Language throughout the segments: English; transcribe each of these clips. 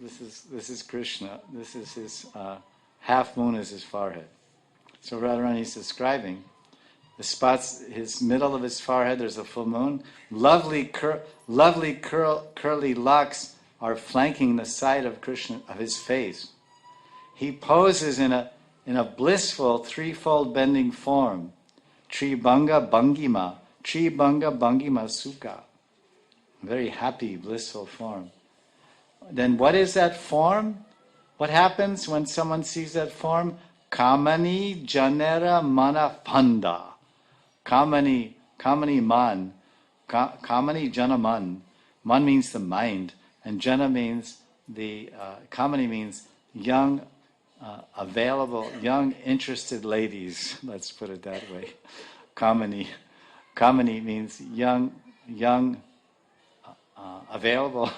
this is Krishna. This is his half moon is his forehead. So Radharani is describing the spots, his middle of his forehead. There's a full moon. Lovely curly locks are flanking the side of Krishna, of his face. He poses in a blissful threefold bending form. Tribhanga Bhangima Sukha. Very happy, blissful form. Then what is that form? What happens when someone sees that form? Kamani Janera Mana Panda. Kamani Man. Kamani Jana Man. Man means the mind. And Jana means Kamani means young, available, young, interested ladies. Let's put it that way. Kamani. Kamani means young, available,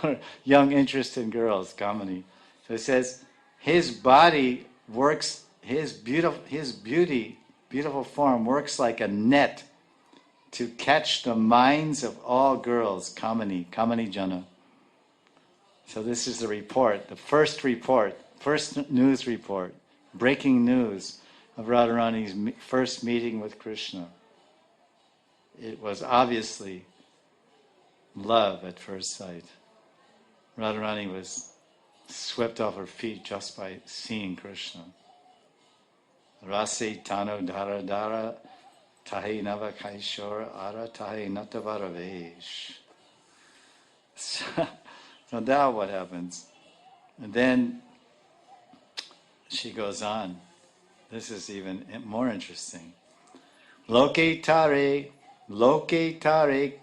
young, interested girls. Kamani. So it says his body works. His beautiful form works like a net to catch the minds of all girls. Kamani Jana. So this is the report, the first news report, breaking news of Radharani's first meeting with Krishna. It was obviously love at first sight. Radharani was swept off her feet just by seeing Krishna. Rase tano dhara dhara tahe nava kaishora ara tahe natavara vesh. So now what happens? And then she goes on. This is even more interesting. Loke tare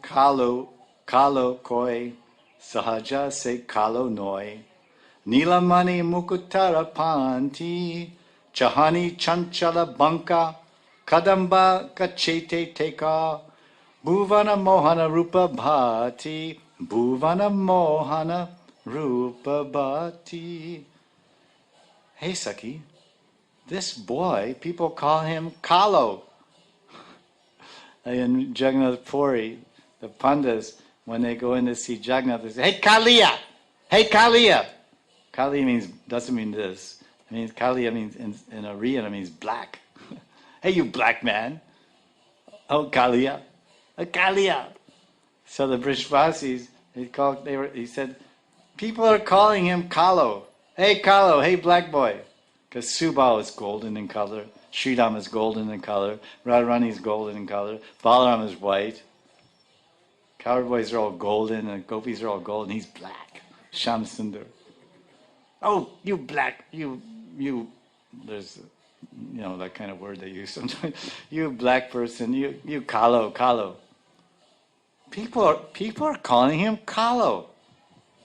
kalo koi sahaja se kalo noi nilamani mukutara panti chahani chanchala banka kadamba kachete teka bhuvana mohana rupa bhati bhuvana mohana rupa bhati. Hey Saki, this boy, people call him Kalo. In Jagannath Puri, the Pandas, when they go in to see Jagannath, they say, hey Kaliya! Hey Kaliya! Kaliya doesn't mean this. It means Kaliya means in Oriya, it means black. Hey you black man! Oh Kaliya! Kaliya! So the Brishvasis, he said, people are calling him Kalo. Hey Kalo, hey black boy. Because Subal is golden in color, Sridham is golden in color, Radharani is golden in color, Balaram is white. Coward boys are all golden and gopis are all golden. He's black. Sham Sundar. Oh, you black, you, there's, that kind of word they use sometimes. You black person, you Kalo. People are calling him Kalo.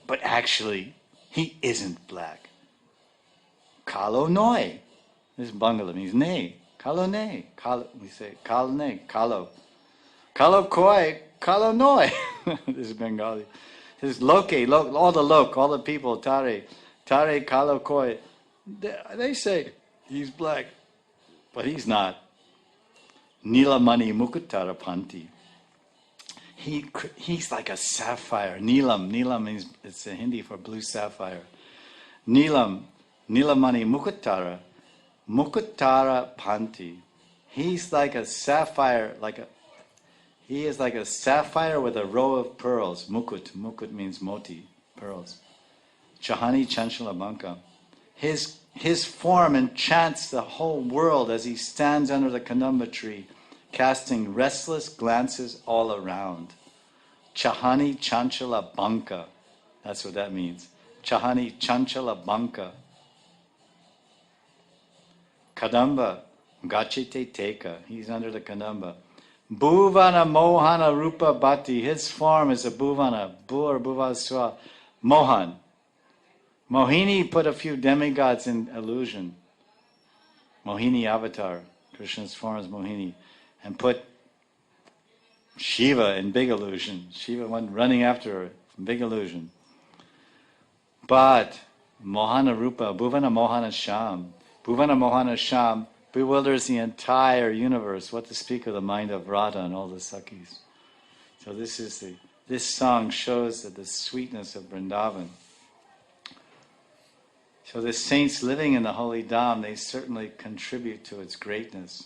But actually, he isn't black. Kalo noi. This is Bangla means nay. Kalo nay. We say kalo nay. Kalo. Kalo koi. Kalo noi. This is Bengali. This is loke. All the people. Tare. Kalo koi. They say he's black. But he's not. Nilamani mukutara panti. He's like a sapphire. Nilam means, it's a Hindi for blue sapphire. Nilamani mukutara panti. He's like a sapphire, he is like a sapphire with a row of pearls. Mukut means moti, pearls. Chahani chanchala banka. His form enchants the whole world as he stands under the kadamba tree, casting restless glances all around. Chahani chanchala banka. That's what that means. Chahani chanchala banka. Kadamba gachite teka. He's under the kadamba. Bhuvana mohana rupa bhati. His form is a bhuvana. Bhur bhuvaswa. Mohan. Mohini put a few demigods in illusion. Mohini avatar. Krishna's form is Mohini. And put Shiva in big illusion. Shiva went running after her. Big illusion. But Mohana Rupa, Bhuvana Mohana Sham. Bhuvana Mohana Sham bewilders the entire universe. What to speak of the mind of Radha and all the Sakis. So this song shows that the sweetness of Vrindavan. So the saints living in the holy Dham, they certainly contribute to its greatness.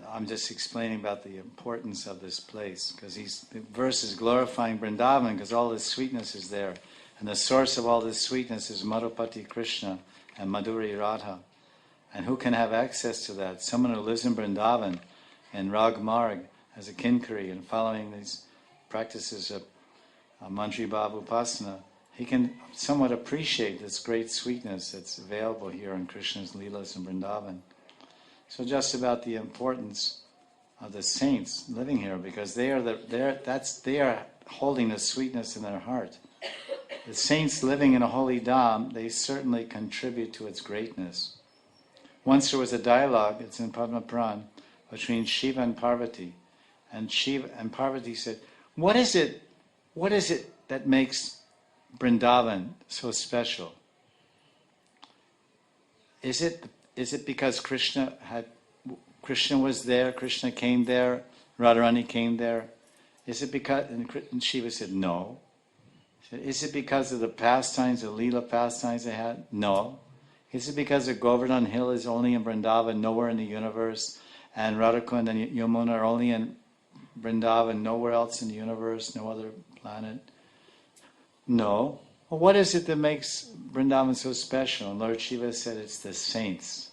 I'm just explaining about the importance of this place, because the verse is glorifying Vrindavan because all this sweetness is there. And the source of all this sweetness is Madhupati Krishna and Madhuri Radha. And who can have access to that? Someone who lives in Vrindavan and Rag Marg as a kinkari and following these practices of Mantri Bhav Upasana, he can somewhat appreciate this great sweetness that's available here in Krishna's lilas in Vrindavan. So just about the importance of the saints living here, because they are holding the sweetness in their heart. The saints living in a holy Dham, they certainly contribute to its greatness. Once there was a dialogue, it's in Padma Puran, between Shiva and Parvati. And Shiva and Parvati said, what is it that makes Vrindavan so special? Is it because Krishna was there, Krishna came there, Radharani came there? Is it because, and Shiva said, no. He said, is it because of the pastimes, the Leela pastimes they had? No. Is it because the Govardhan Hill is only in Vrindavan, nowhere in the universe, and Radhakund and Yamuna are only in Vrindavan, nowhere else in the universe, no other planet? No. Well, what is it that makes Vrindavan so special? And Lord Shiva said it's the saints.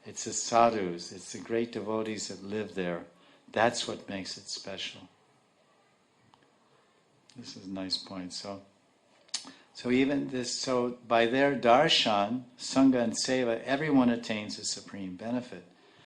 It's the sadhus. It's the great devotees that live there. That's what makes it special. This is a nice point. So by their darshan, sangha and seva, everyone attains a supreme benefit.